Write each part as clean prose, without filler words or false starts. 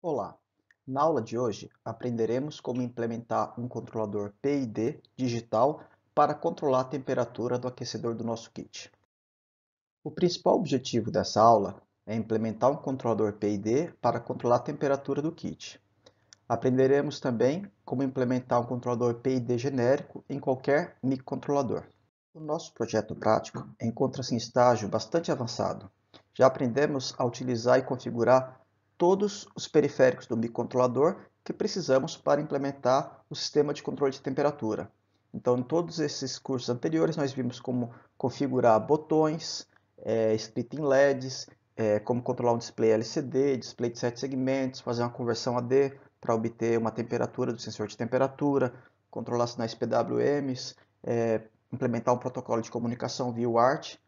Olá! Na aula de hoje, aprenderemos como implementar um controlador PID digital para controlar a temperatura do aquecedor do nosso kit. O principal objetivo dessa aula é implementar um controlador PID para controlar a temperatura do kit. Aprenderemos também como implementar um controlador PID genérico em qualquer microcontrolador. O nosso projeto prático encontra-se em estágio bastante avançado. Já aprendemos a utilizar e configurar todos os periféricos do microcontrolador que precisamos para implementar o sistema de controle de temperatura. Então, em todos esses cursos anteriores, nós vimos como configurar botões, splitting LEDs, como controlar um display LCD, display de 7 segmentos, fazer uma conversão AD para obter uma temperatura do sensor de temperatura, controlar sinais PWMs, implementar um protocolo de comunicação via UART.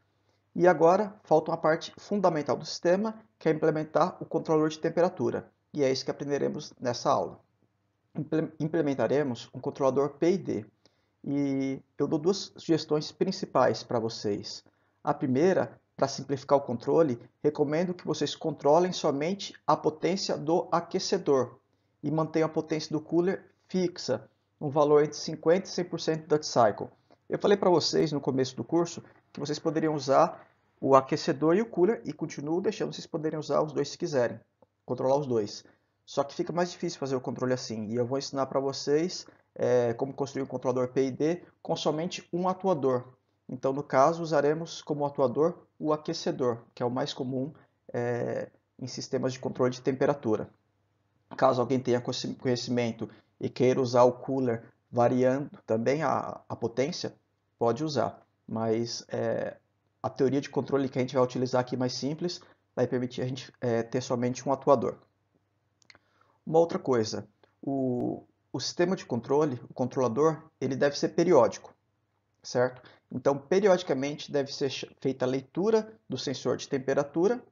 E agora falta uma parte fundamental do sistema, que é implementar o controlador de temperatura. E é isso que aprenderemos nessa aula. Implementaremos um controlador PID. E eu dou duas sugestões principais para vocês. A primeira, para simplificar o controle, recomendo que vocês controlem somente a potência do aquecedor e mantenham a potência do cooler fixa, um valor entre 50% e 100% Duty Cycle. Eu falei para vocês no começo do curso que vocês poderiam usar o aquecedor e o cooler e continuo deixando vocês poderem usar os dois se quiserem, controlar os dois. Só que fica mais difícil fazer o controle assim e eu vou ensinar para vocês como construir um controlador PID com somente um atuador. Então, no caso, usaremos como atuador o aquecedor, que é o mais comum em sistemas de controle de temperatura. Caso alguém tenha conhecimento e queira usar o cooler variando também a potência, pode usar. Mas a teoria de controle que a gente vai utilizar aqui mais simples vai permitir a gente ter somente um atuador. Uma outra coisa, o sistema de controle, o controlador, ele deve ser periódico, certo? Então, periodicamente deve ser feita a leitura do sensor de temperatura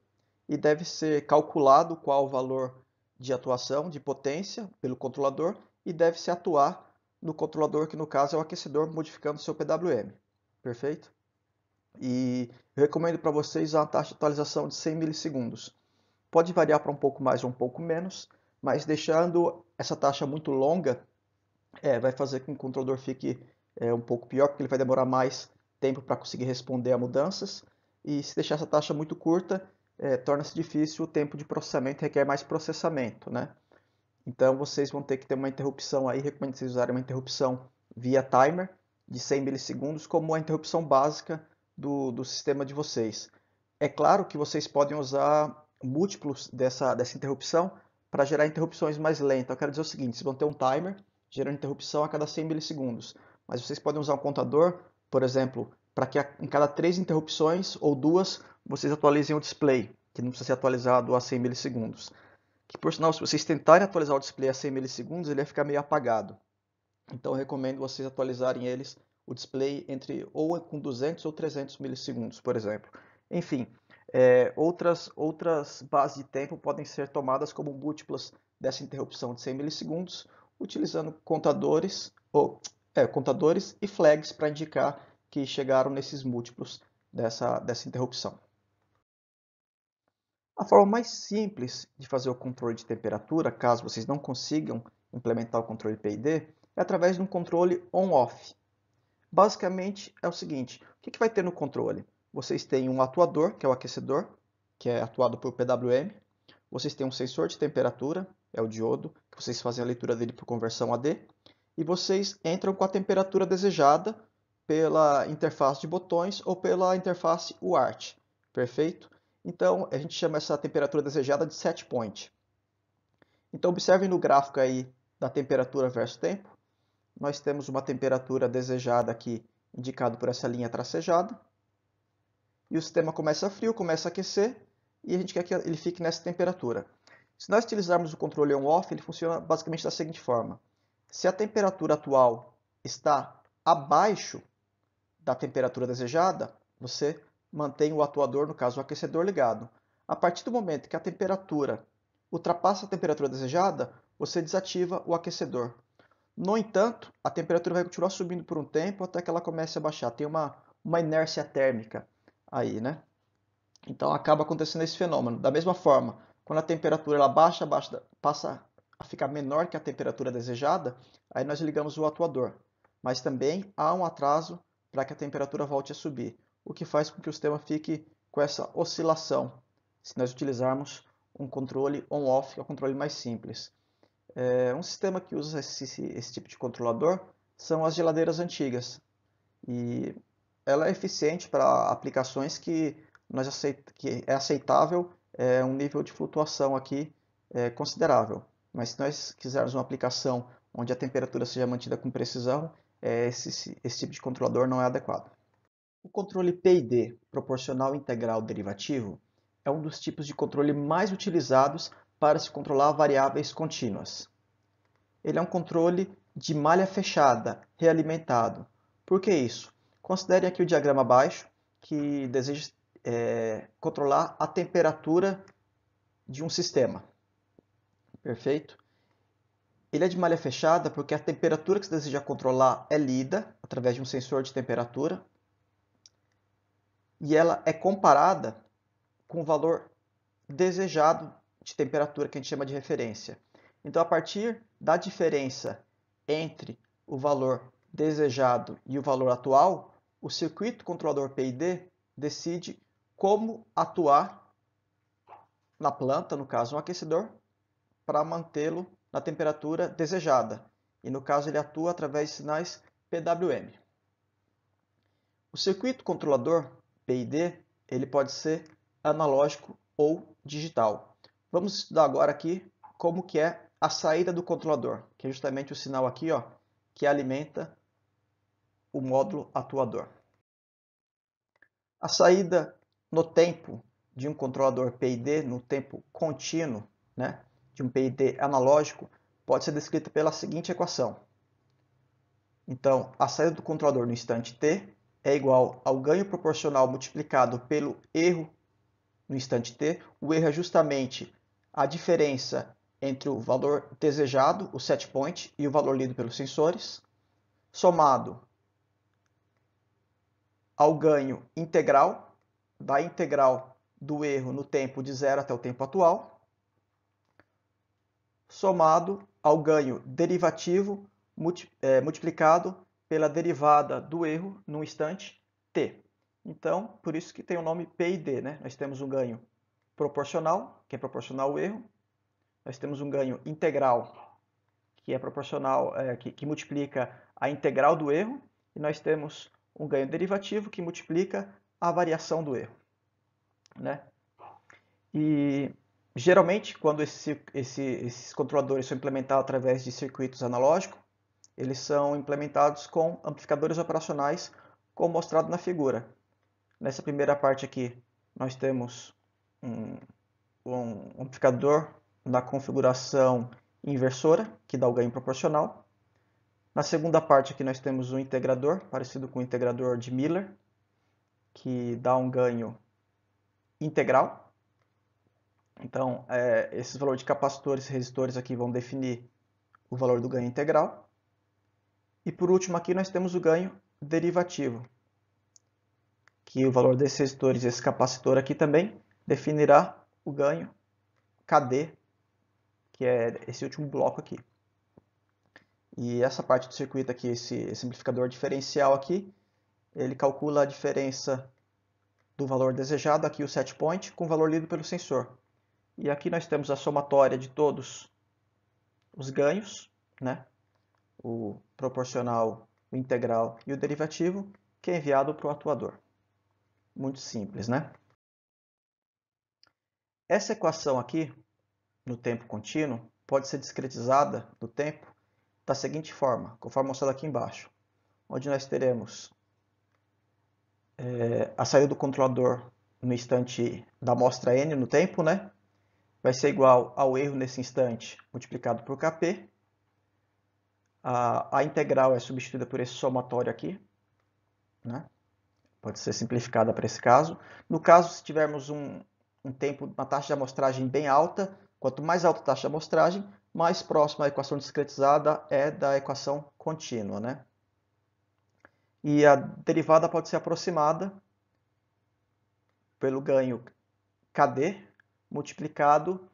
e deve ser calculado qual o valor de atuação, de potência, pelo controlador e deve-se atuar no controlador, que no caso é o aquecedor, modificando seu PWM. Perfeito? E eu recomendo para vocês uma taxa de atualização de 100 milissegundos. Pode variar para um pouco mais ou um pouco menos, mas deixando essa taxa muito longa, vai fazer com que o controlador fique um pouco pior, porque ele vai demorar mais tempo para conseguir responder a mudanças. E se deixar essa taxa muito curta, torna-se difícil, o tempo de processamento requer mais processamento, né? Então vocês vão ter que ter uma interrupção aí, recomendo vocês usarem uma interrupção via timer de 100 milissegundos como a interrupção básica do sistema de vocês. É claro que vocês podem usar múltiplos dessa interrupção para gerar interrupções mais lentas. Eu quero dizer o seguinte, vocês vão ter um timer gerando interrupção a cada 100 milissegundos, mas vocês podem usar um contador, por exemplo, para que em cada 3 interrupções ou 2 vocês atualizem o display, que não precisa ser atualizado a 100 milissegundos. Que por sinal, se vocês tentarem atualizar o display a 100 milissegundos, ele vai ficar meio apagado. Então eu recomendo vocês atualizarem o display entre ou com 200 ou 300 milissegundos, por exemplo. Enfim, outras bases de tempo podem ser tomadas como múltiplas dessa interrupção de 100 milissegundos, utilizando contadores e flags para indicar que chegaram nesses múltiplos dessa interrupção. A forma mais simples de fazer o controle de temperatura, caso vocês não consigam implementar o controle PID, é através de um controle on-off. Basicamente é o seguinte, o que vai ter no controle? Vocês têm um atuador, que é o aquecedor, que é atuado por PWM. Vocês têm um sensor de temperatura, é o diodo, que vocês fazem a leitura dele por conversão AD. E vocês entram com a temperatura desejada pela interface de botões ou pela interface UART. Perfeito? Então, a gente chama essa temperatura desejada de set point. Então, observem no gráfico aí da temperatura versus tempo. Nós temos uma temperatura desejada aqui, indicado por essa linha tracejada. E o sistema começa frio, começa a aquecer, e a gente quer que ele fique nessa temperatura. Se nós utilizarmos o controle on-off, ele funciona basicamente da seguinte forma. Se a temperatura atual está abaixo da temperatura desejada, você mantém o atuador, no caso o aquecedor, ligado. A partir do momento que a temperatura ultrapassa a temperatura desejada, você desativa o aquecedor. No entanto, a temperatura vai continuar subindo por um tempo até que ela comece a baixar. Tem uma inércia térmica aí, né? Então acaba acontecendo esse fenômeno. Da mesma forma, Quando a temperatura ela passa a ficar menor que a temperatura desejada, aí nós ligamos o atuador. Mas também há um atraso para que a temperatura volte a subir, o que faz com que o sistema fique com essa oscilação, se nós utilizarmos um controle on-off, que é um controle mais simples. Um sistema que usa esse tipo de controlador são as geladeiras antigas. E ela é eficiente para aplicações que é aceitável um nível de flutuação aqui considerável. Mas se nós quisermos uma aplicação onde a temperatura seja mantida com precisão, esse tipo de controlador não é adequado. O controle PID, proporcional integral derivativo, é um dos tipos de controle mais utilizados para se controlar variáveis contínuas. Ele é um controle de malha fechada, realimentado. Por que isso? Considere aqui o diagrama abaixo, que deseja controlar a temperatura de um sistema. Perfeito? Ele é de malha fechada porque a temperatura que você deseja controlar é lida através de um sensor de temperatura e ela é comparada com o valor desejado de temperatura que a gente chama de referência. Então, a partir da diferença entre o valor desejado e o valor atual, o circuito controlador PID decide como atuar na planta, no caso um aquecedor, para mantê-lo na temperatura desejada. E no caso ele atua através de sinais PWM. O circuito controlador PID ele pode ser analógico ou digital. Vamos estudar agora aqui como que é a saída do controlador, que é justamente o sinal aqui, ó, que alimenta o módulo atuador. A saída no tempo de um controlador PID, no tempo contínuo, né, de um PID analógico, pode ser descrita pela seguinte equação. Então, a saída do controlador no instante t é igual ao ganho proporcional multiplicado pelo erro no instante t. O erro é justamente a diferença entre o valor desejado, o set point, e o valor lido pelos sensores, somado ao ganho integral, da integral do erro no tempo de 0 até o tempo atual, somado ao ganho derivativo multiplicado pela derivada do erro no instante t. Então, por isso que tem o nome PID, né? Nós temos um ganho proporcional, que é proporcional ao erro. Nós temos um ganho integral, que é proporcional, que multiplica a integral do erro. E nós temos um ganho derivativo, que multiplica a variação do erro, né? E geralmente, quando esses controladores são implementados através de circuitos analógicos, eles são implementados com amplificadores operacionais, como mostrado na figura. Nessa primeira parte aqui, nós temos um amplificador na configuração inversora, que dá o ganho proporcional. Na segunda parte aqui nós temos um integrador, parecido com o integrador de Miller, que dá um ganho integral. Então, esses valores de capacitores e resistores aqui vão definir o valor do ganho integral. E por último aqui nós temos o ganho derivativo, que o valor desses resistores e esse capacitor aqui também definirá o ganho KD, que é esse último bloco aqui. E essa parte do circuito aqui, esse amplificador diferencial aqui, ele calcula a diferença do valor desejado, aqui o set point, com o valor lido pelo sensor. E aqui nós temos a somatória de todos os ganhos, né? O proporcional, o integral e o derivativo, que é enviado para o atuador. Muito simples, né? Essa equação aqui, no tempo contínuo, pode ser discretizada no tempo da seguinte forma, conforme mostrado aqui embaixo, onde nós teremos a saída do controlador no instante da amostra n no tempo, né? Vai ser igual ao erro nesse instante multiplicado por Kp. A integral é substituída por esse somatório aqui, né? Pode ser simplificada para esse caso. No caso, se tivermos um tempo, uma taxa de amostragem bem alta, quanto mais alta a taxa de amostragem, mais próxima a equação discretizada é da equação contínua, né? E a derivada pode ser aproximada pelo ganho KD multiplicado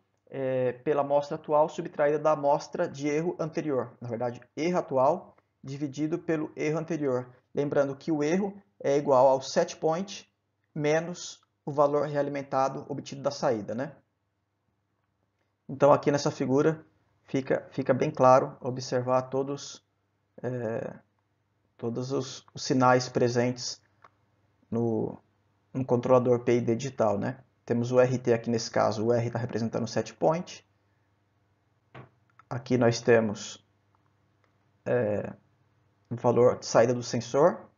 pela amostra atual subtraída da amostra de erro anterior. Na verdade, erro atual dividido pelo erro anterior. Lembrando que o erro é igual ao set point menos o valor realimentado obtido da saída, né? Então aqui nessa figura fica bem claro observar todos os sinais presentes no controlador PID digital, né? Temos o RT aqui nesse caso, o R está representando o set point. Aqui nós temos o valor de saída do sensor.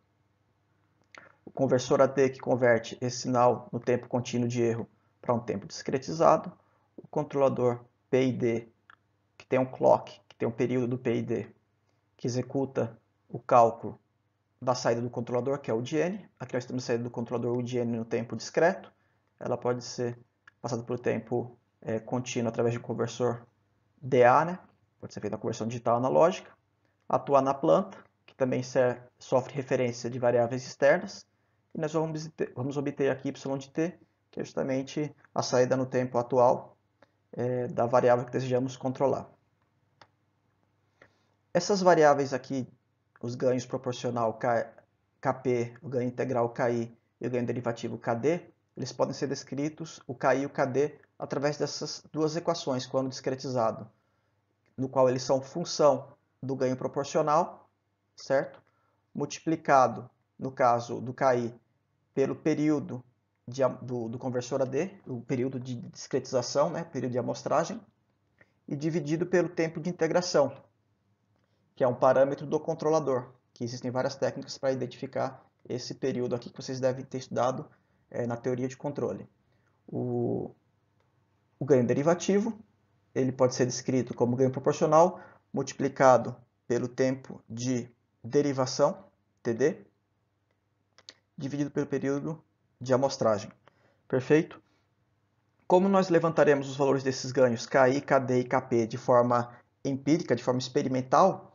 O conversor AD que converte esse sinal no tempo contínuo de erro para um tempo discretizado. O controlador PID, que tem um clock, que tem um período do PID, que executa o cálculo da saída do controlador, que é o UDN. Aqui nós temos a saída do controlador UDN no tempo discreto. Ela pode ser passada por tempo contínuo através de um conversor DA, né? Pode ser feita a conversão digital analógica. Atuar na planta, que também sofre referência de variáveis externas. E nós vamos obter aqui y de t, que é justamente a saída no tempo atual da variável que desejamos controlar. Essas variáveis aqui, os ganhos proporcional Kp, o ganho integral Ki e o ganho derivativo Kd, eles podem ser descritos, o Ki e o Kd, através dessas duas equações, quando discretizado, no qual eles são função do ganho proporcional, certo? Multiplicado, no caso do Ki, pelo período do conversor AD, o período de discretização, né? Período de amostragem, e dividido pelo tempo de integração, que é um parâmetro do controlador, que existem várias técnicas para identificar esse período aqui que vocês devem ter estudado na teoria de controle. O ganho derivativo, ele pode ser descrito como ganho proporcional multiplicado pelo tempo de derivação, TD, dividido pelo período de amostragem. Perfeito? Como nós levantaremos os valores desses ganhos KI, KD e KP de forma empírica, de forma experimental,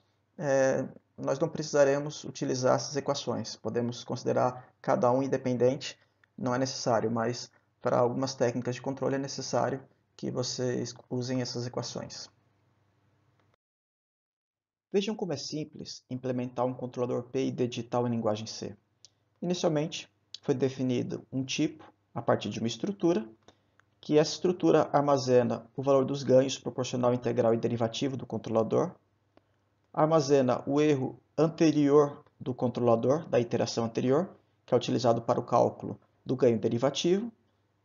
nós não precisaremos utilizar essas equações. Podemos considerar cada um independente, não é necessário, mas para algumas técnicas de controle é necessário que vocês usem essas equações. Vejam como é simples implementar um controlador PID digital em linguagem C. Inicialmente, foi definido um tipo a partir de uma estrutura, que essa estrutura armazena o valor dos ganhos proporcional, integral e derivativo do controlador, armazena o erro anterior do controlador, da iteração anterior, que é utilizado para o cálculo do ganho derivativo,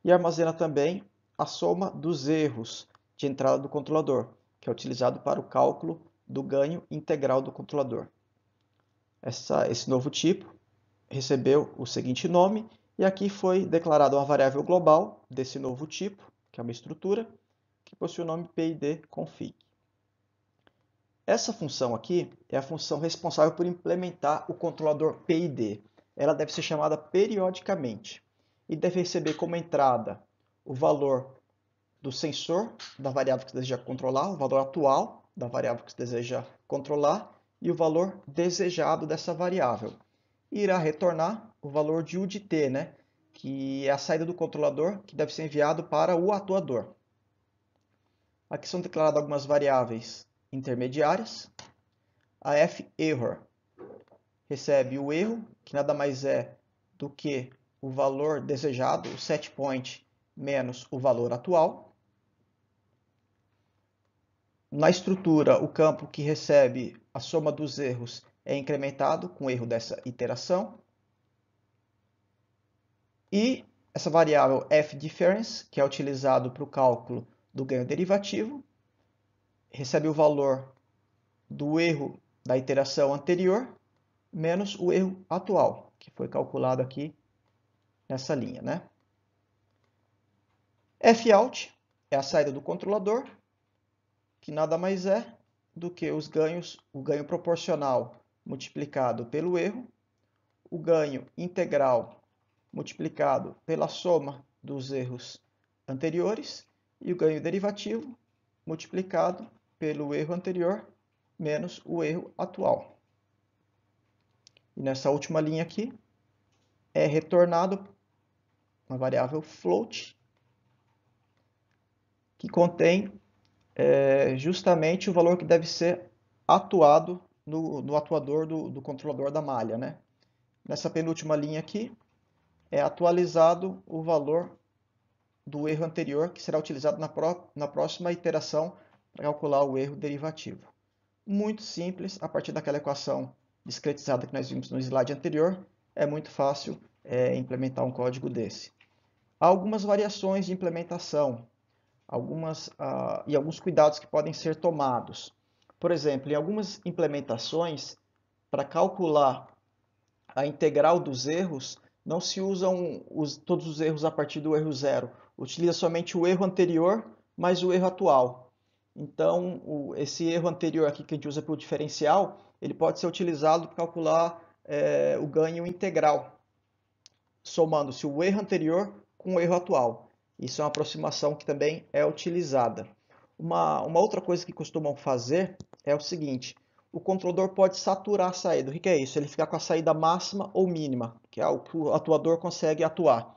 e armazena também a soma dos erros de entrada do controlador, que é utilizado para o cálculo do ganho integral do controlador. Esse novo tipo recebeu o seguinte nome, e aqui foi declarada uma variável global desse novo tipo, que é uma estrutura, que possui o nome PID-config. Essa função aqui é a função responsável por implementar o controlador PID. Ela deve ser chamada periodicamente e deve receber como entrada o valor do sensor da variável que você deseja controlar, o valor atual da variável que você deseja controlar e o valor desejado dessa variável. E irá retornar o valor de U de t, né? Que é a saída do controlador que deve ser enviado para o atuador. Aqui são declaradas algumas variáveis intermediárias. A f_error recebe o erro, que nada mais é do que o valor desejado, o set point, menos o valor atual. Na estrutura, o campo que recebe a soma dos erros é incrementado com o erro dessa iteração. E essa variável f_difference, que é utilizado para o cálculo do ganho derivativo, recebe o valor do erro da iteração anterior menos o erro atual, que foi calculado aqui nessa linha, né? Fout é a saída do controlador, que nada mais é do que os ganhos, o ganho proporcional multiplicado pelo erro, o ganho integral multiplicado pela soma dos erros anteriores e o ganho derivativo multiplicado pelo erro anterior menos o erro atual. E nessa última linha aqui é retornado uma variável float que contém justamente o valor que deve ser atuado no atuador do controlador da malha, né? Nessa penúltima linha aqui, é atualizado o valor do erro anterior, que será utilizado na próxima iteração para calcular o erro derivativo. Muito simples, a partir daquela equação discretizada que nós vimos no slide anterior, é muito fácil implementar um código desse. Há algumas variações de implementação, e alguns cuidados que podem ser tomados. Por exemplo, em algumas implementações, para calcular a integral dos erros, não se usam todos os erros a partir do erro zero. Utiliza somente o erro anterior mais o erro atual. Então, esse erro anterior aqui que a gente usa para o diferencial, ele pode ser utilizado para calcular o ganho integral, somando-se o erro anterior com o erro atual. Isso é uma aproximação que também é utilizada. Uma outra coisa que costumam fazer é o seguinte: o controlador pode saturar a saída. O que é isso? Ele fica com a saída máxima ou mínima, que é o que o atuador consegue atuar.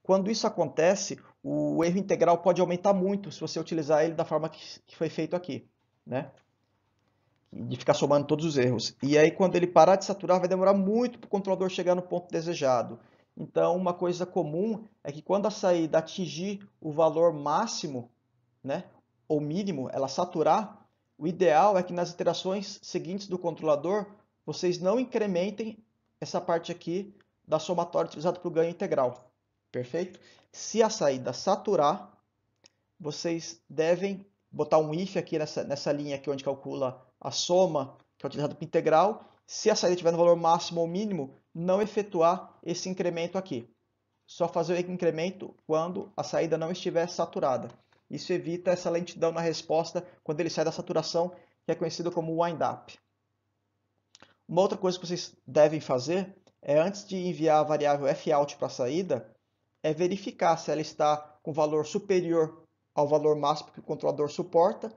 Quando isso acontece, o erro integral pode aumentar muito se você utilizar ele da forma que foi feito aqui, né? De ficar somando todos os erros. E aí, quando ele parar de saturar, vai demorar muito para o controlador chegar no ponto desejado. Então, uma coisa comum é que quando a saída atingir o valor máximo, né, ou mínimo, ela saturar, o ideal é que nas iterações seguintes do controlador, vocês não incrementem essa parte aqui da somatória utilizada para o ganho integral. Perfeito? Se a saída saturar, vocês devem botar um if aqui nessa linha aqui onde calcula a soma, que é utilizada para integral. Se a saída estiver no valor máximo ou mínimo, não efetuar esse incremento aqui. Só fazer o incremento quando a saída não estiver saturada. Isso evita essa lentidão na resposta quando ele sai da saturação, que é conhecido como wind-up. Uma outra coisa que vocês devem fazer é, antes de enviar a variável fout para a saída, é verificar se ela está com valor superior ao valor máximo que o controlador suporta,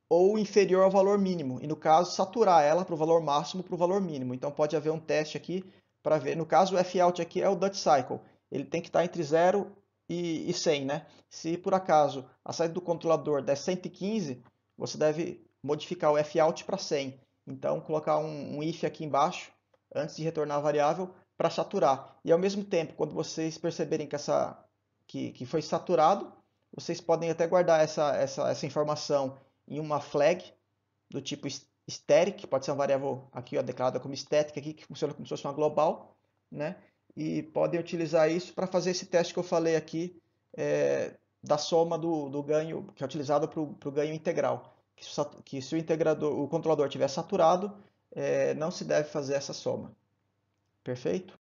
ou inferior ao valor mínimo. E no caso, saturar ela para o valor máximo para o valor mínimo. Então pode haver um teste aqui para ver. No caso, o fout aqui é o Dutch Cycle. Ele tem que estar entre 0 e 100, né? Se por acaso a saída do controlador der 115, você deve modificar o fout para 100. Então colocar um if aqui embaixo, antes de retornar a variável, para saturar. E ao mesmo tempo, quando vocês perceberem que foi saturado, vocês podem até guardar essa informação em uma flag do tipo static, que pode ser uma variável aqui ó, declarada como static, aqui, que funciona como se fosse uma global, né? E podem utilizar isso para fazer esse teste que eu falei aqui da soma do ganho, que é utilizado para o ganho integral. Que se o controlador estiver saturado, não se deve fazer essa soma. Perfeito?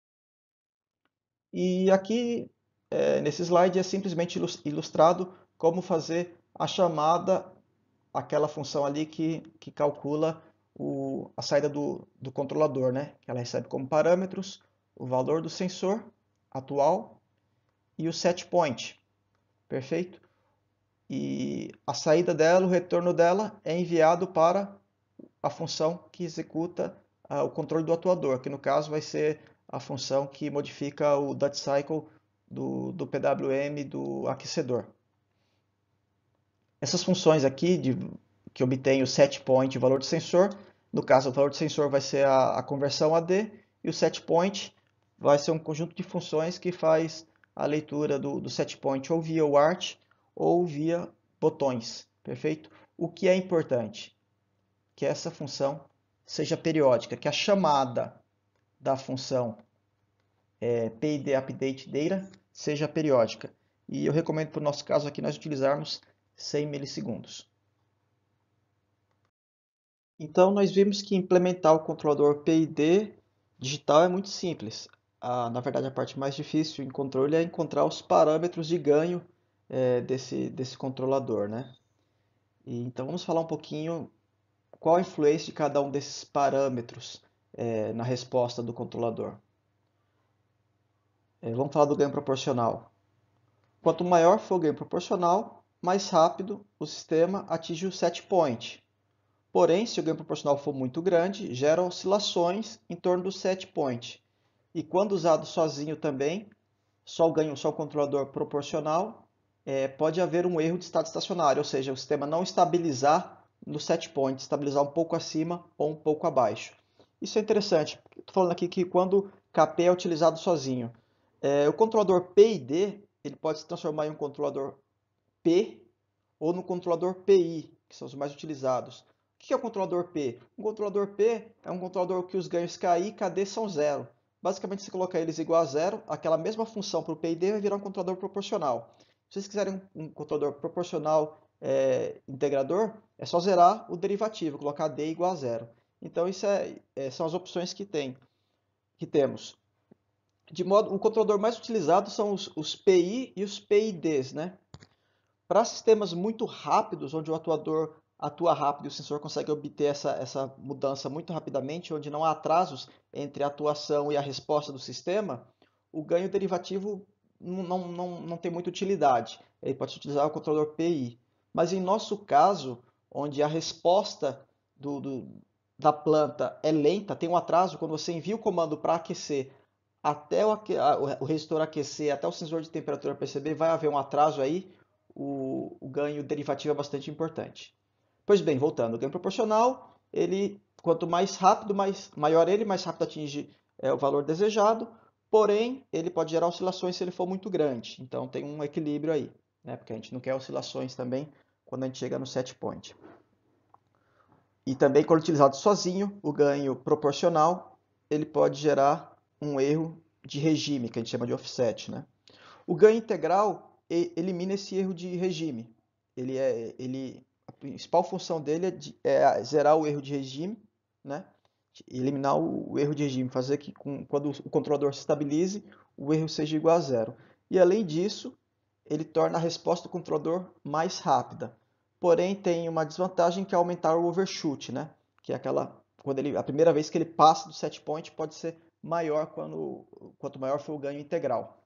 E aqui, nesse slide, é simplesmente ilustrado como fazer a chamada aquela função ali que calcula a saída do controlador, né? Ela recebe como parâmetros o valor do sensor atual e o set point, perfeito? E a saída dela, o retorno dela é enviado para a função que executa o controle do atuador, que no caso vai ser a função que modifica o Dutch Cycle do PWM do aquecedor. Essas funções aqui, que obtém o set point e o valor do sensor, no caso o valor do sensor vai ser a conversão AD, e o set point vai ser um conjunto de funções que faz a leitura do set point ou via UART ou via botões, perfeito? O que é importante? Que essa função seja periódica, que a chamada da função PID update data seja periódica. E eu recomendo para o nosso caso aqui nós utilizarmos 100 milissegundos. Então nós vimos que implementar o controlador PID digital é muito simples. Na verdade, a parte mais difícil em controle é encontrar os parâmetros de ganho desse controlador, né? Então vamos falar um pouquinho qual a influência de cada um desses parâmetros na resposta do controlador. Vamos falar do ganho proporcional. Quanto maior for o ganho proporcional, mais rápido o sistema atinge o set point. Porém, se o ganho proporcional for muito grande, gera oscilações em torno do set point. E quando usado sozinho também, só o controlador proporcional, pode haver um erro de estado estacionário, ou seja, o sistema não estabilizar no set point, estabilizar um pouco acima ou um pouco abaixo. Isso é interessante. Estou falando aqui que quando KP é utilizado sozinho, o controlador P e D ele pode se transformar em um controlador P ou no controlador PI, que são os mais utilizados. O que é o controlador P? Um controlador P é um controlador que os ganhos KI e KD são zero. Basicamente, se colocar eles igual a zero, aquela mesma função para o P e D vai virar um controlador proporcional. Se vocês quiserem um controlador proporcional integrador, é só zerar o derivativo, colocar D igual a zero. Então, isso são as opções que temos. De modo, o controlador mais utilizado são os PI e os PIDs, né? Para sistemas muito rápidos, onde o atuador atua rápido e o sensor consegue obter essa mudança muito rapidamente, onde não há atrasos entre a atuação e a resposta do sistema, o ganho derivativo não tem muita utilidade. Ele pode utilizar o controlador PI. Mas em nosso caso, onde a resposta da planta é lenta, tem um atraso, quando você envia o comando para aquecer, até o resistor aquecer, até o sensor de temperatura perceber, vai haver um atraso aí, o ganho derivativo é bastante importante. Pois bem, voltando, o ganho proporcional, quanto mais rápido, maior ele, mais rápido atinge o valor desejado, porém, ele pode gerar oscilações se ele for muito grande. Então, tem um equilíbrio aí, né? Porque a gente não quer oscilações também quando a gente chega no set point. E também, quando utilizado sozinho, o ganho proporcional, ele pode gerar um erro de regime, que a gente chama de offset, né? O ganho integral elimina esse erro de regime. A principal função dele é zerar o erro de regime, né? Eliminar o erro de regime, fazer que quando o controlador se estabilize, o erro seja igual a zero. E além disso, ele torna a resposta do controlador mais rápida. Porém, tem uma desvantagem que é aumentar o overshoot, né? Que é a primeira vez que ele passa do set point pode ser maior quanto maior for o ganho integral.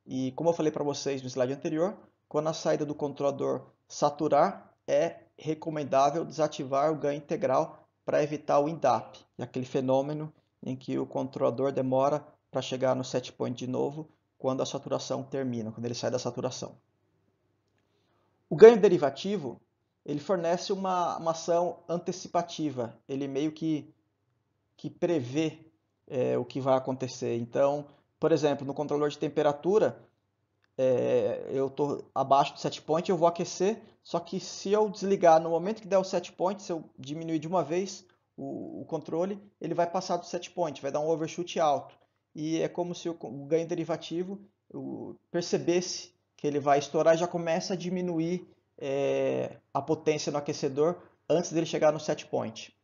E como eu falei para vocês no slide anterior, quando a saída do controlador saturar, é recomendável desativar o ganho integral para evitar o INDAP, aquele fenômeno em que o controlador demora para chegar no set point de novo quando a saturação termina, quando ele sai da saturação. O ganho derivativo, ele fornece uma ação antecipativa, ele meio que prevê o que vai acontecer. Então, por exemplo, no controlador de temperatura, eu estou abaixo do set point, eu vou aquecer, só que se eu desligar no momento que der o set point, se eu diminuir de uma vez o controle, ele vai passar do set point, vai dar um overshoot alto. E é como se o ganho derivativo percebesse que ele vai estourar e já começa a diminuir a potência no aquecedor antes dele chegar no set point.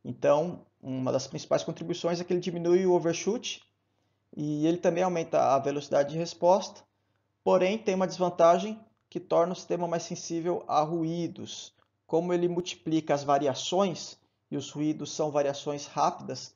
Então, uma das principais contribuições é que ele diminui o overshoot e ele também aumenta a velocidade de resposta. Porém, tem uma desvantagem que torna o sistema mais sensível a ruídos. Como ele multiplica as variações, e os ruídos são variações rápidas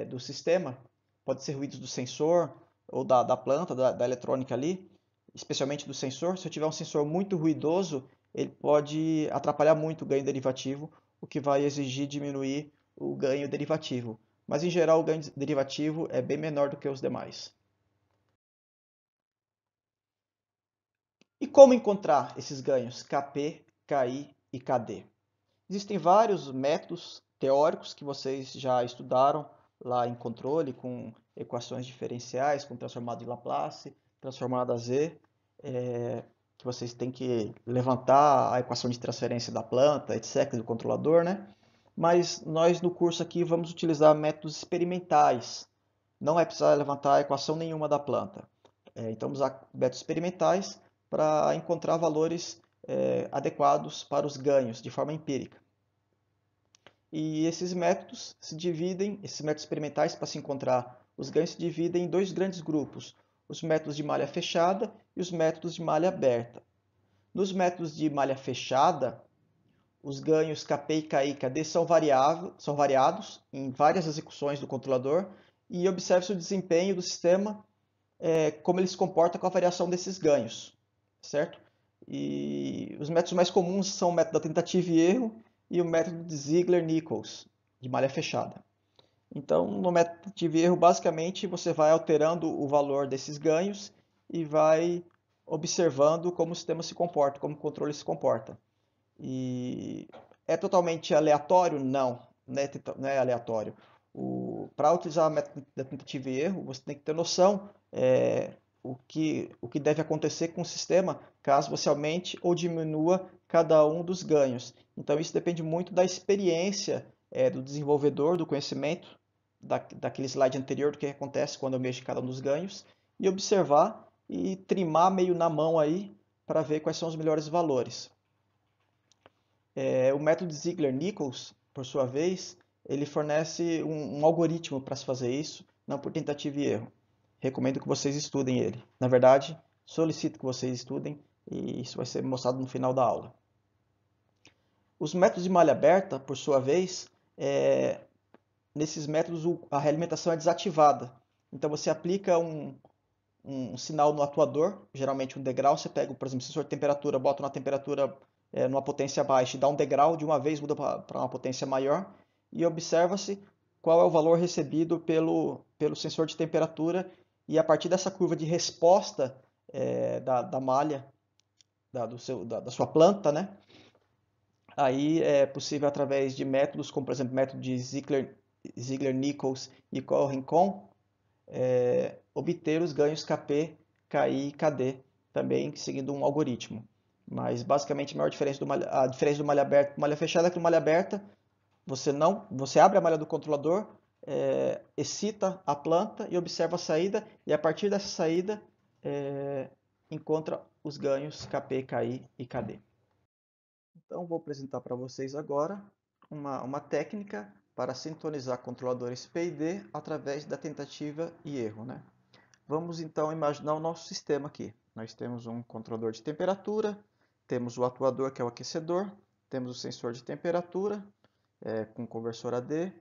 do sistema, pode ser ruídos do sensor ou da planta, da eletrônica ali, especialmente do sensor. Se eu tiver um sensor muito ruidoso, ele pode atrapalhar muito o ganho derivativo, o que vai exigir diminuir o ganho derivativo. Mas, em geral, o ganho derivativo é bem menor do que os demais. E como encontrar esses ganhos Kp, Ki e Kd? Existem vários métodos teóricos que vocês já estudaram lá em controle, com equações diferenciais, com transformada de Laplace, transformada Z, que vocês têm que levantar a equação de transferência da planta, etc., do controlador, né? Mas nós no curso aqui vamos utilizar métodos experimentais. Não é precisar levantar equação nenhuma da planta. Então, usar métodos experimentais para encontrar valores adequados para os ganhos de forma empírica. E esses métodos experimentais para se encontrar os ganhos se dividem em dois grandes grupos, os métodos de malha fechada e os métodos de malha aberta. Nos métodos de malha fechada, os ganhos Kp e Ki e Kd são variados em várias execuções do controlador e observe-se o desempenho do sistema, como ele se comporta com a variação desses ganhos, certo? E os métodos mais comuns são o método da tentativa e erro e o método de Ziegler-Nichols, de malha fechada. Então, no método de tentativa e erro, basicamente, você vai alterando o valor desses ganhos e vai observando como o sistema se comporta, como o controle se comporta. E é totalmente aleatório? Não, não é aleatório. Para utilizar a método da tentativa e erro, você tem que ter noção o que deve acontecer com o sistema caso você aumente ou diminua cada um dos ganhos. Então isso depende muito da experiência do desenvolvedor, do conhecimento, daquele slide anterior, do que acontece quando eu mexo em cada um dos ganhos, e observar e trimar meio na mão aí para ver quais são os melhores valores. O método Ziegler-Nichols, por sua vez, ele fornece um algoritmo para se fazer isso, não por tentativa e erro. Recomendo que vocês estudem ele. Na verdade, solicito que vocês estudem e isso vai ser mostrado no final da aula. Os métodos de malha aberta, por sua vez, nesses métodos a realimentação é desativada. Então você aplica um sinal no atuador, geralmente um degrau, você pega, por exemplo, sensor de temperatura, bota na temperatura numa potência baixa e dá um degrau, de uma vez muda para uma potência maior e observa-se qual é o valor recebido pelo sensor de temperatura e a partir dessa curva de resposta da malha, da sua planta, né? Aí é possível através de métodos como, por exemplo, o método de Ziegler-Nichols e Cohen-Kohn, obter os ganhos KP, KI e KD, também seguindo um algoritmo. Mas basicamente a maior diferença a diferença do malha aberta para malha fechada é que no malha aberta você abre a malha do controlador, excita a planta e observa a saída, e a partir dessa saída encontra os ganhos KP, KI e KD. Então vou apresentar para vocês agora uma técnica para sintonizar controladores P e D através da tentativa e erro, né? Vamos então imaginar o nosso sistema aqui. Nós temos um controlador de temperatura, temos o atuador que é o aquecedor, temos o sensor de temperatura com conversor AD.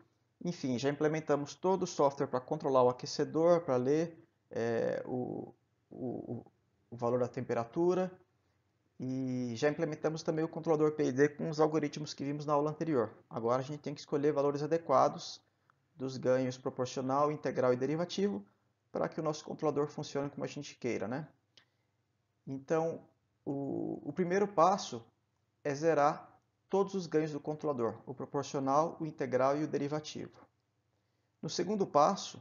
Enfim, já implementamos todo o software para controlar o aquecedor, para ler o valor da temperatura. E já implementamos também o controlador PID com os algoritmos que vimos na aula anterior. Agora a gente tem que escolher valores adequados dos ganhos proporcional, integral e derivativo para que o nosso controlador funcione como a gente queira, né? Então, o primeiro passo é zerar todos os ganhos do controlador, o proporcional, o integral e o derivativo. No segundo passo,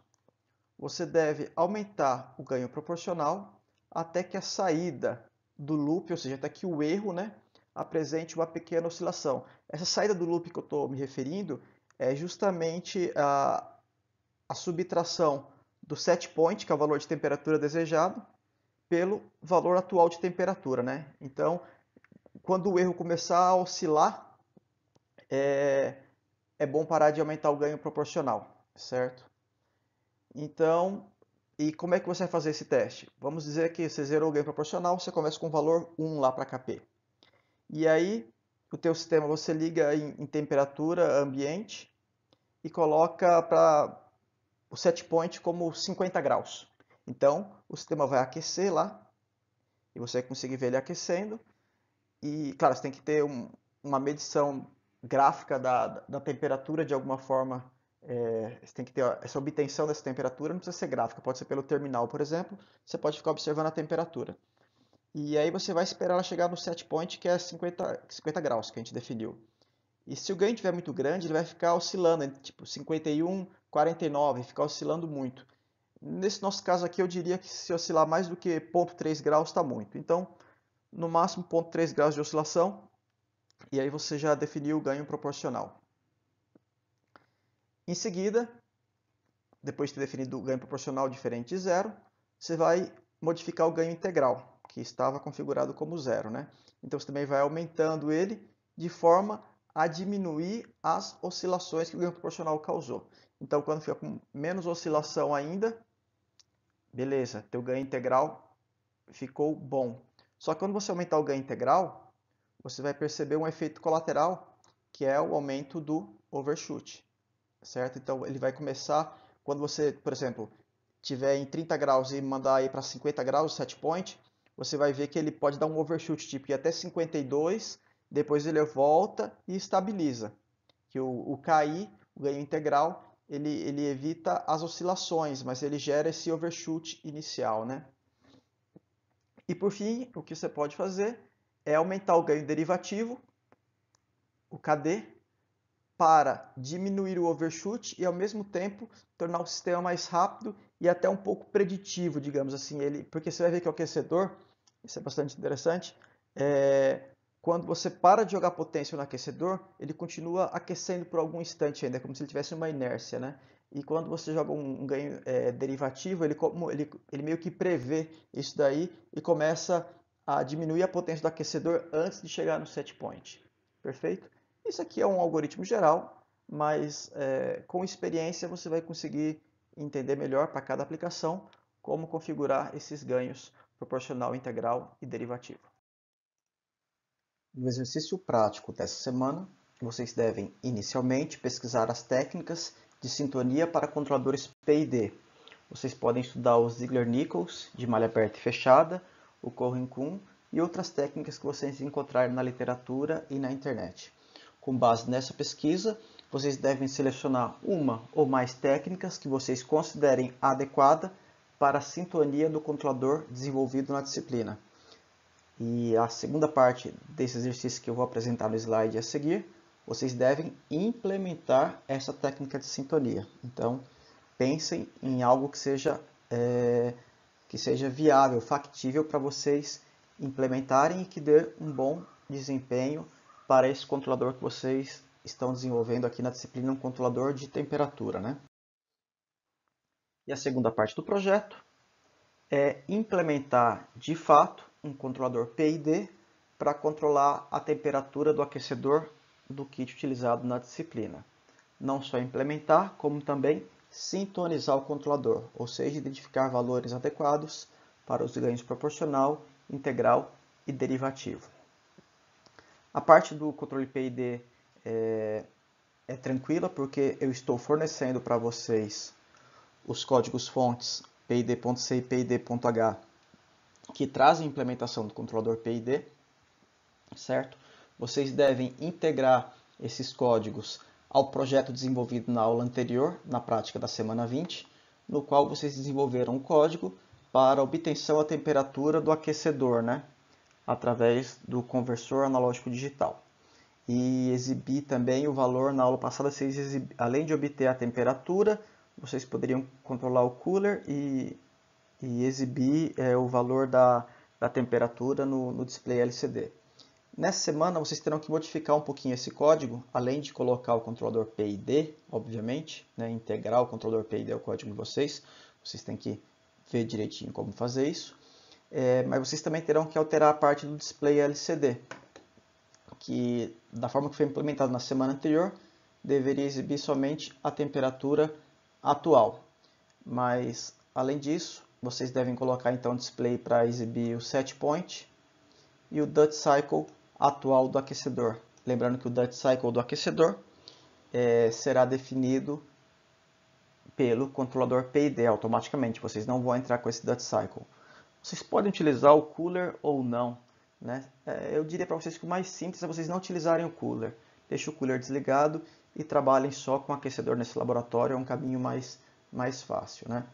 você deve aumentar o ganho proporcional até que a saída do loop, ou seja, até que o erro, né, apresente uma pequena oscilação. Essa saída do loop que eu estou me referindo é justamente a subtração do set point, que é o valor de temperatura desejado, pelo valor atual de temperatura, né? Então, quando o erro começar a oscilar, é bom parar de aumentar o ganho proporcional, certo? Então, e como é que você vai fazer esse teste? Vamos dizer que você zerou o ganho proporcional, você começa com o valor 1 lá para KP. E aí, o teu sistema você liga em temperatura ambiente e coloca para o set point como 50 graus. Então, o sistema vai aquecer lá e você vai conseguir ver ele aquecendo. E, claro, você tem que ter uma medição gráfica da temperatura de alguma forma. Você tem que ter essa obtenção dessa temperatura, não precisa ser gráfica, pode ser pelo terminal, por exemplo. Você pode ficar observando a temperatura. E aí você vai esperar ela chegar no set point, que é 50 graus, que a gente definiu. E se o ganho estiver muito grande, ele vai ficar oscilando, tipo 51, 49, ficar oscilando muito. Nesse nosso caso aqui, eu diria que se oscilar mais do que 0,3 graus está muito. Então, no máximo 0,3 graus de oscilação, e aí você já definiu o ganho proporcional. Em seguida, depois de ter definido o ganho proporcional diferente de zero, você vai modificar o ganho integral, que estava configurado como zero, né? Então você também vai aumentando ele de forma a diminuir as oscilações que o ganho proporcional causou. Então quando fica com menos oscilação ainda, beleza, teu ganho integral ficou bom. Só que quando você aumentar o ganho integral, você vai perceber um efeito colateral, que é o aumento do overshoot, certo? Então ele vai começar, quando você, por exemplo, tiver em 30 graus e mandar aí para 50 graus o set point, você vai ver que ele pode dar um overshoot tipo ir até 52, depois ele volta e estabiliza. Que o KI, o ganho integral, ele evita as oscilações, mas ele gera esse overshoot inicial, né? E por fim, o que você pode fazer é aumentar o ganho derivativo, o KD, para diminuir o overshoot e ao mesmo tempo tornar o sistema mais rápido e até um pouco preditivo, digamos assim. Porque você vai ver que o aquecedor, isso é bastante interessante, quando você para de jogar potência no aquecedor, ele continua aquecendo por algum instante ainda, como se ele tivesse uma inércia, né? E quando você joga um ganho derivativo, ele meio que prevê isso daí e começa a diminuir a potência do aquecedor antes de chegar no set point. Perfeito? Isso aqui é um algoritmo geral, mas com experiência você vai conseguir entender melhor para cada aplicação como configurar esses ganhos proporcional, integral e derivativo. No exercício prático dessa semana, vocês devem inicialmente pesquisar as técnicas de sintonia para controladores PID. Vocês podem estudar os Ziegler-Nichols, de malha aberta e fechada, o Cohen-Kuhn e outras técnicas que vocês encontrarem na literatura e na internet. Com base nessa pesquisa, vocês devem selecionar uma ou mais técnicas que vocês considerem adequada para a sintonia do controlador desenvolvido na disciplina. E a segunda parte desse exercício que eu vou apresentar no slide a seguir, vocês devem implementar essa técnica de sintonia. Então, pensem em algo que seja viável, factível para vocês implementarem e que dê um bom desempenho para esse controlador que vocês estão desenvolvendo aqui na disciplina, um controlador de temperatura, né? E a segunda parte do projeto é implementar de fato um controlador PID para controlar a temperatura do aquecedor do kit utilizado na disciplina. Não só implementar, como também sintonizar o controlador, ou seja, identificar valores adequados para os ganhos proporcional, integral e derivativo. A parte do controle PID é tranquila, porque eu estou fornecendo para vocês os códigos fontes PID.C e PID.H que trazem a implementação do controlador PID, certo? Vocês devem integrar esses códigos ao projeto desenvolvido na aula anterior, na prática da semana 20, no qual vocês desenvolveram um código para obtenção da temperatura do aquecedor, né? Através do conversor analógico digital. E exibir também o valor, na aula passada, além de obter a temperatura, vocês poderiam controlar o cooler e exibir o valor da temperatura no display LCD. Nessa semana vocês terão que modificar um pouquinho esse código, além de colocar o controlador PID, obviamente, né, integrar o controlador PID ao código de vocês. Vocês têm que ver direitinho como fazer isso. Mas vocês também terão que alterar a parte do display LCD, que da forma que foi implementado na semana anterior, deveria exibir somente a temperatura atual. Mas, além disso, vocês devem colocar então o display para exibir o set point e o Duty Cycle atual do aquecedor. Lembrando que o Duty Cycle do aquecedor será definido pelo controlador PID automaticamente. Vocês não vão entrar com esse Duty Cycle. Vocês podem utilizar o cooler ou não, né? Eu diria para vocês que o mais simples é vocês não utilizarem o cooler. Deixe o cooler desligado e trabalhem só com o aquecedor nesse laboratório. É um caminho mais fácil, né?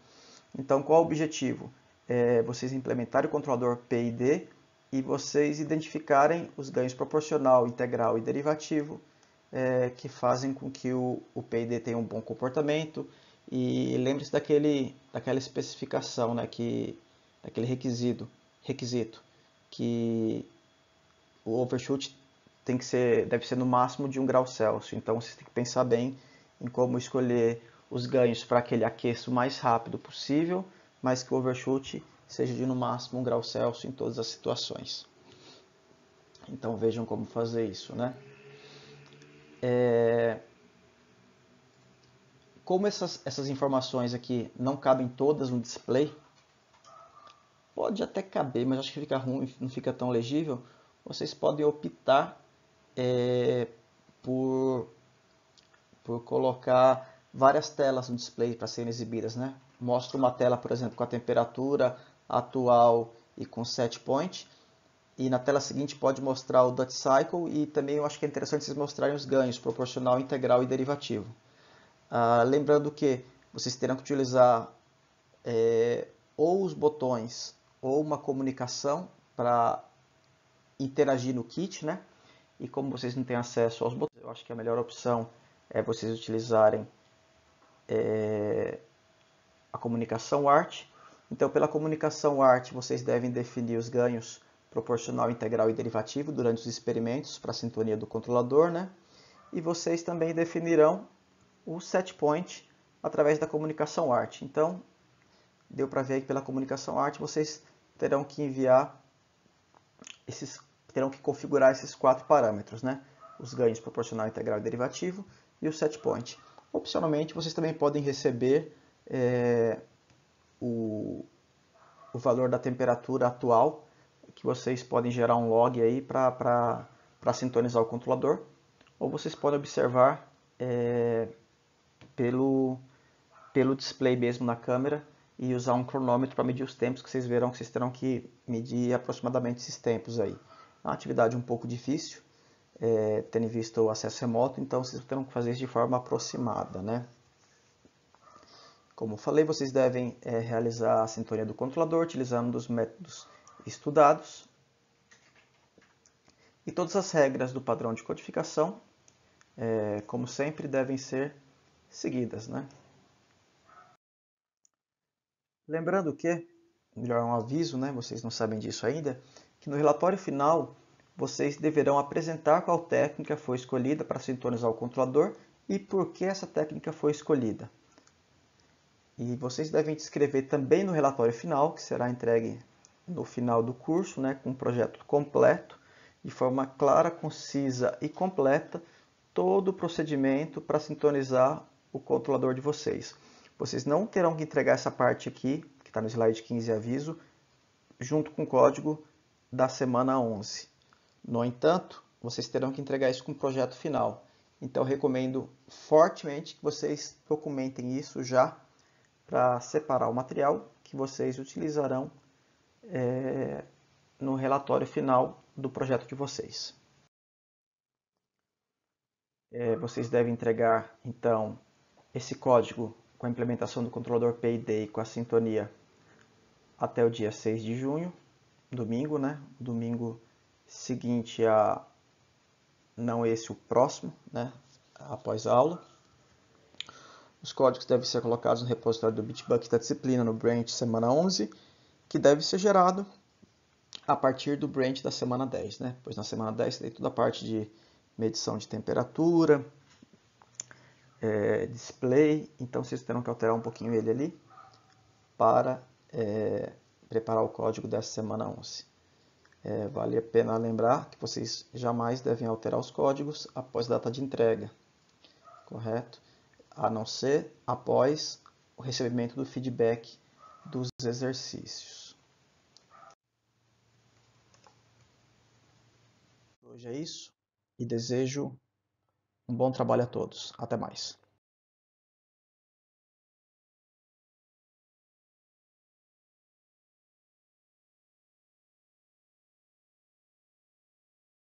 Então, qual é o objetivo? Vocês implementarem o controlador PID e vocês identificarem os ganhos proporcional, integral e derivativo que fazem com que o PID tenha um bom comportamento. E lembre-se daquela especificação, né, daquele requisito, que o overshoot deve ser no máximo de 1 grau Celsius. Então, vocês têm que pensar bem em como escolher os ganhos para que ele aqueça o mais rápido possível, mas que o overshoot seja de no máximo 1 grau Celsius em todas as situações. Então vejam como fazer isso, né? Como essas informações aqui não cabem todas no display, pode até caber, mas acho que fica ruim, não fica tão legível. Vocês podem optar por colocar várias telas no display para serem exibidas, né? Mostra uma tela, por exemplo, com a temperatura atual e com set point, e na tela seguinte pode mostrar o Duty Cycle, e também eu acho que é interessante vocês mostrarem os ganhos proporcional, integral e derivativo. Lembrando que vocês terão que utilizar ou os botões ou uma comunicação para interagir no kit, né? E como vocês não têm acesso aos botões, eu acho que a melhor opção é vocês utilizarem a comunicação ART. Então, pela comunicação ART, vocês devem definir os ganhos proporcional, integral e derivativo durante os experimentos para a sintonia do controlador, né? E vocês também definirão o set point através da comunicação ART. Então, deu para ver que pela comunicação ART vocês terão que terão que configurar esses 4 parâmetros, né? Os ganhos proporcional, integral e derivativo e o set point. Opcionalmente, vocês também podem receber o valor da temperatura atual, que vocês podem gerar um log aí para sintonizar o controlador, ou vocês podem observar pelo display mesmo na câmera e usar um cronômetro para medir os tempos, que vocês verão que vocês terão que medir aproximadamente esses tempos aí. É uma atividade um pouco difícil, tendo visto o acesso remoto, então vocês terão que fazer isso de forma aproximada, né? Como falei, vocês devem realizar a sintonia do controlador utilizando os métodos estudados. E todas as regras do padrão de codificação, como sempre, devem ser seguidas, né? Lembrando que, melhor um aviso, né? Vocês não sabem disso ainda, que no relatório final vocês deverão apresentar qual técnica foi escolhida para sintonizar o controlador e por que essa técnica foi escolhida. E vocês devem descrever também no relatório final, que será entregue no final do curso, né, com um projeto completo, de forma clara, concisa e completa, todo o procedimento para sintonizar o controlador de vocês. Vocês não terão que entregar essa parte aqui, que está no slide 15 aviso, junto com o código da semana 11. No entanto, vocês terão que entregar isso com o projeto final. Então, eu recomendo fortemente que vocês documentem isso já para separar o material que vocês utilizarão no relatório final do projeto de vocês. Vocês devem entregar, então, esse código com a implementação do controlador PID e com a sintonia até o dia 6 de junho, domingo, né? Domingo seguinte a não esse, o próximo, né? Após a aula. Os códigos devem ser colocados no repositório do Bitbucket da disciplina no branch semana 11, que deve ser gerado a partir do branch da semana 10, né? Pois na semana 10 tem toda a parte de medição de temperatura, display, então vocês terão que alterar um pouquinho ele ali para preparar o código dessa semana 11. Vale a pena lembrar que vocês jamais devem alterar os códigos após a data de entrega, correto? A não ser após o recebimento do feedback dos exercícios. Hoje é isso e desejo um bom trabalho a todos. Até mais.